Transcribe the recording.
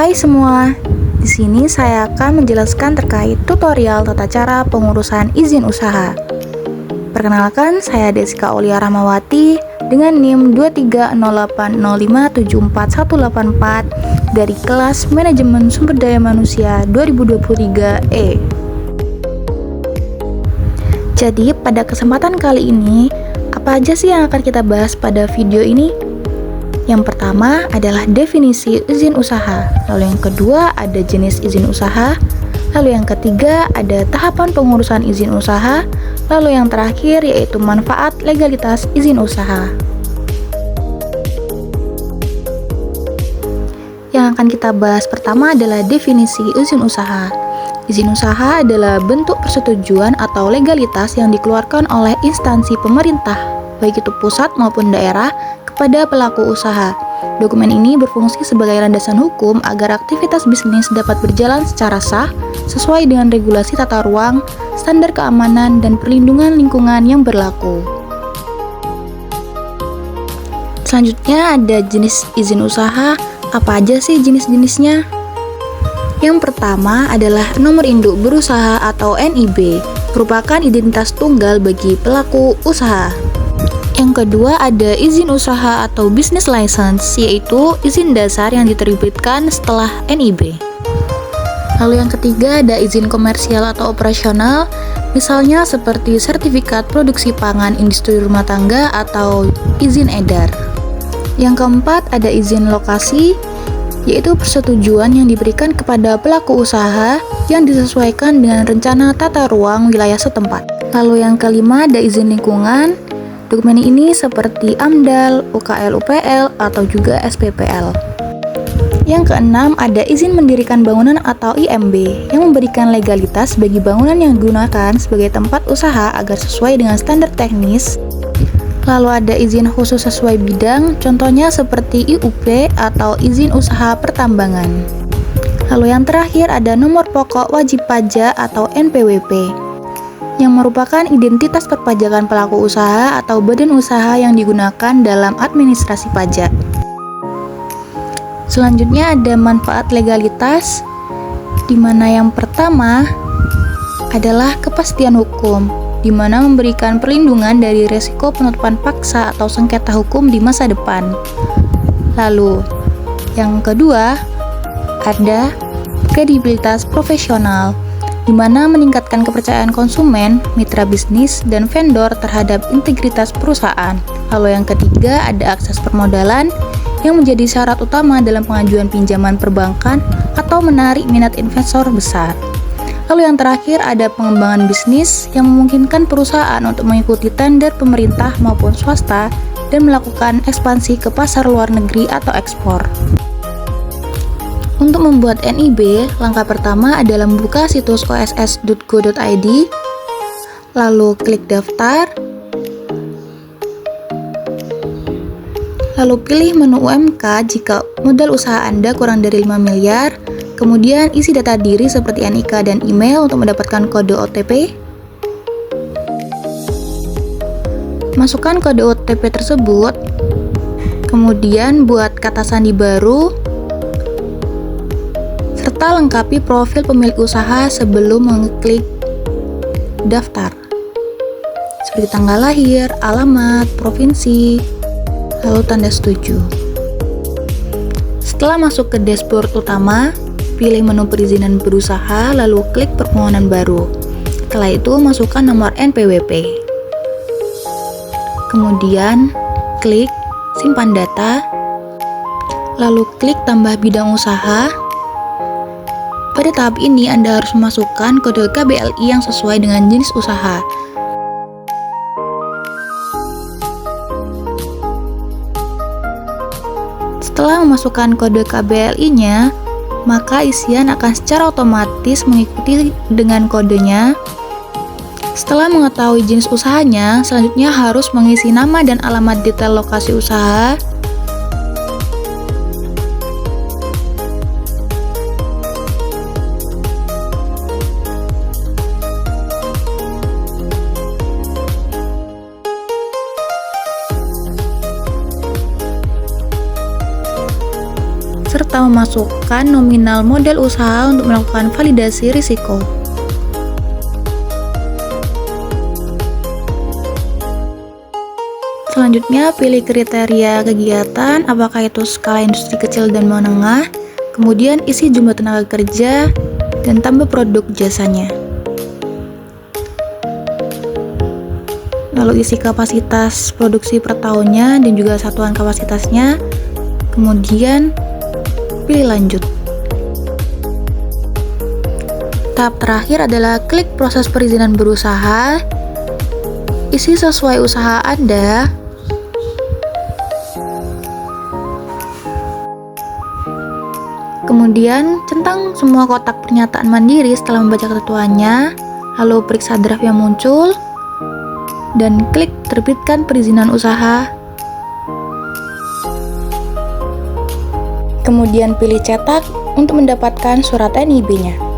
Hai semua, di sini saya akan menjelaskan terkait tutorial tata cara pengurusan izin usaha. Perkenalkan, saya Desika Aulia Rahmawati dengan NIM 23080574184 dari kelas Manajemen Sumber Daya Manusia 2023E. Jadi, pada kesempatan kali ini, apa aja sih yang akan kita bahas pada video ini? Yang pertama adalah definisi izin usaha, lalu yang kedua ada jenis izin usaha, lalu yang ketiga ada tahapan pengurusan izin usaha, lalu yang terakhir yaitu manfaat legalitas izin usaha. Yang akan kita bahas pertama adalah definisi izin usaha. Izin usaha adalah bentuk persetujuan atau legalitas yang dikeluarkan oleh instansi pemerintah, baik itu pusat maupun daerah, kepada pelaku usaha. Dokumen ini berfungsi sebagai landasan hukum agar aktivitas bisnis dapat berjalan secara sah, sesuai dengan regulasi tata ruang, standar keamanan, dan perlindungan lingkungan yang berlaku. Selanjutnya ada jenis izin usaha. Apa aja sih jenis-jenisnya? Yang pertama adalah nomor induk berusaha atau NIB, merupakan identitas tunggal bagi pelaku usaha. Yang kedua ada izin usaha atau business license, yaitu izin dasar yang diterbitkan setelah NIB. Lalu yang ketiga ada izin komersial atau operasional, misalnya seperti sertifikat produksi pangan industri rumah tangga atau izin edar. Yang keempat ada izin lokasi, yaitu persetujuan yang diberikan kepada pelaku usaha yang disesuaikan dengan rencana tata ruang wilayah setempat. Lalu yang kelima ada izin lingkungan. Dokumen ini seperti AMDAL, UKL-UPL, atau juga SPPL. Yang keenam ada izin mendirikan bangunan atau IMB yang memberikan legalitas bagi bangunan yang digunakan sebagai tempat usaha agar sesuai dengan standar teknis. Lalu ada izin khusus sesuai bidang, contohnya seperti IUP atau izin usaha pertambangan. Lalu yang terakhir ada nomor pokok wajib pajak atau NPWP, yang merupakan identitas perpajakan pelaku usaha atau badan usaha yang digunakan dalam administrasi pajak. Selanjutnya ada manfaat legalitas, di mana yang pertama adalah kepastian hukum, di mana memberikan perlindungan dari resiko penutupan paksa atau sengketa hukum di masa depan. Lalu, yang kedua ada kredibilitas profesional, di mana meningkatkan kepercayaan konsumen, mitra bisnis, dan vendor terhadap integritas perusahaan. Lalu yang ketiga ada akses permodalan yang menjadi syarat utama dalam pengajuan pinjaman perbankan atau menarik minat investor besar. Lalu yang terakhir ada pengembangan bisnis yang memungkinkan perusahaan untuk mengikuti tender pemerintah maupun swasta dan melakukan ekspansi ke pasar luar negeri atau ekspor. Untuk membuat NIB, langkah pertama adalah membuka situs oss.go.id, lalu klik daftar, lalu pilih menu UMK jika modal usaha Anda kurang dari 5 miliar, kemudian isi data diri seperti NIK dan email untuk mendapatkan kode OTP. Masukkan kode OTP tersebut, kemudian buat kata sandi baru, serta lengkapi profil pemilik usaha sebelum mengklik daftar, seperti tanggal lahir, alamat, provinsi, lalu tanda setuju. Setelah masuk ke dashboard utama, pilih menu perizinan berusaha, lalu klik permohonan baru. Setelah itu, masukkan nomor NPWP. Kemudian, klik simpan data, lalu klik tambah bidang usaha. Pada tahap ini, Anda harus memasukkan kode KBLI yang sesuai dengan jenis usaha. Setelah memasukkan kode KBLI-nya, maka isian akan secara otomatis mengikuti dengan kodenya. Setelah mengetahui jenis usahanya, selanjutnya harus mengisi nama dan alamat detail lokasi usaha. serta memasukkan nominal modal usaha untuk melakukan validasi risiko. Selanjutnya, pilih kriteria kegiatan, apakah itu skala industri kecil dan menengah, kemudian isi jumlah tenaga kerja, dan tambah produk jasanya. Lalu isi kapasitas produksi per tahunnya dan juga satuan kapasitasnya, kemudian pilih lanjut. Tahap terakhir adalah klik proses perizinan berusaha, isi sesuai usaha Anda, kemudian centang semua kotak pernyataan mandiri setelah membaca ketentuannya, lalu periksa draft yang muncul, dan klik terbitkan perizinan usaha. Kemudian pilih cetak untuk mendapatkan surat NIB-nya.